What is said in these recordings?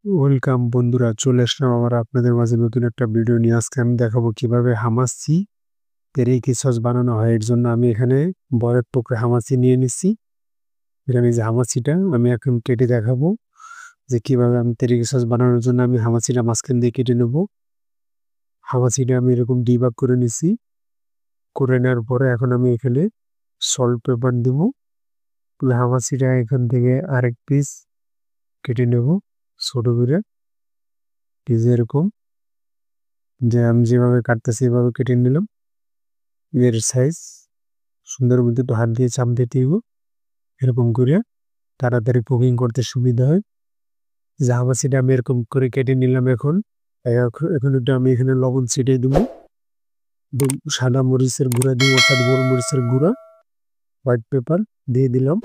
Welcome বন্ধুরা, চলে আসলাম আমার আপনাদের মাঝে নতুন একটা ভিডিও নিয়ে। আজকে আমি দেখাবো কিভাবে হামাসি তেরেকি সস বানানো হয়। এর জন্য আমি এখানে বড় টুকরা হামাসি নিয়ে নিচ্ছি। এখানে যে হামাসিটা আমি এখন কেটে দেখাবো যে কিভাবে আমি তেরেকি সস বানানোর জন্য আমি হামাসিটা মাঝখান দিয়ে কেটে নেব। হামাসিটা আমি এরকম ডিভাগ করে নিচ্ছি। করে নেওয়ার পরে এখন আমি এখানে সল্ট পেপার দিব। হামাসিটা এখান থেকে আরেক পিস কেটে নেব ছোট করে, এরকম যে আমি যেভাবে কাটতেছি এভাবে কেটে নিলাম। এর সাইজ সুন্দর মতো একটু হাত দিয়ে চাপ দিতে হইব, এরকম করে তাড়াতাড়ি কুকিং করতে সুবিধা হয়। জাহামাছিটা আমি এরকম করে কেটে নিলাম। এখন একটু আমি এখানে লবণ ছিটিয়ে দেবো, সাদা মরিচের গুঁড়া দিব, অর্থাৎ গোলমরিচের গুঁড়া, হোয়াইট পেপার দিয়ে দিলাম।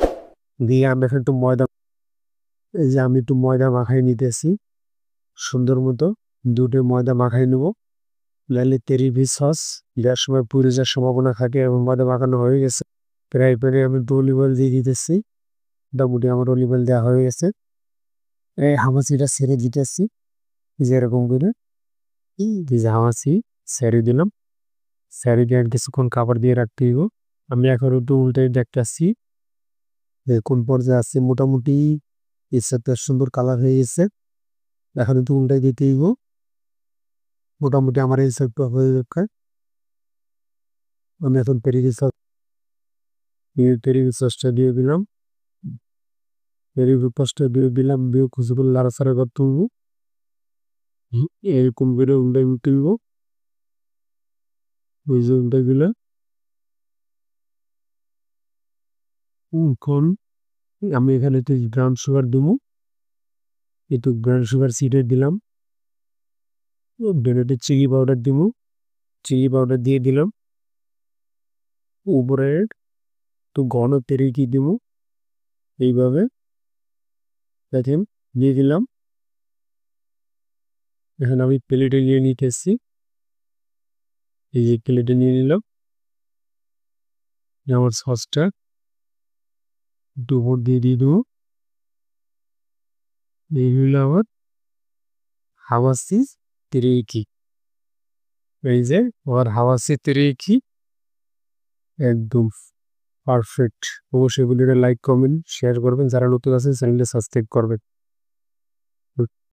দিয়ে আমি এখন একটু ময়দা, এই যে আমি একটু ময়দা মাখাই নিতেছি সুন্দর মতো। দুটো ময়দা মাখাই নেব, নাহলে তেরিবি সস দেওয়ার সময় পুড়ে যাওয়ার সম্ভাবনা থাকে। এবং ময়দা মাখানো হয়ে গেছে, ফ্রাই প্যানে আমি একটু অলিভ অয়েল দিয়ে দিতেছি। মোটামুটি আমার অলিভ অয়েল দেওয়া হয়ে গেছে। এই হামাচিটা ছেড়ে দিতেছি যেরকম করে, হামাচি ছেড়ে দিলাম। ছেড়ে দিয়ে কিছুক্ষণ কাপড় দিয়ে রাখতে হইব। আমি এখন একটু উল্টে দেখতেছি যে কোন পর্যায়ে আছে। মোটামুটি এর সাথে সুন্দর কালার হয়ে গেছে। এখন একটু উল্টাই দিতে হইব। মোটামুটি আমার এই সাইডটা হয়ে যাচ্ছে। আমি এখন পেরি সসটা দিয়ে দিলাম। পেরি সসটা দিয়ে দিলাম, দিয়ে কিছুক্ষণ লাড়াচাড়া করতে হইব। এরকম করে উল্টাই দিতে হইব। ওই যে উল্টাই দিলে এখন আমি এখানে একটু ব্রাউন সুগার দেবো, একটু ব্রাউন সুগার ছিটিয়ে দিলাম। একটু চিলি পাউডার দিব, চিলি পাউডার দিয়ে দিলাম। উপরে একটু ঘন তেরেকি দিব, এইভাবে দেখেন দিয়ে দিলাম। এখন আমি প্লেটে নিয়ে নিতেছি, এই যে প্লেটে নিয়ে নিলাম। আমার সসটা একটু উপর দিয়ে দেবো। এই হইল আমার হাওয়াসি তেরেকি। এই যে আমার হাওয়াসি তেরেকি একদম পারফেক্ট। অবশ্যই ভিডিওটা লাইক, কমেন্ট, শেয়ার করবেন। যারা নতুন আছেন চ্যানেলটা সাবস্ক্রাইব করবেন।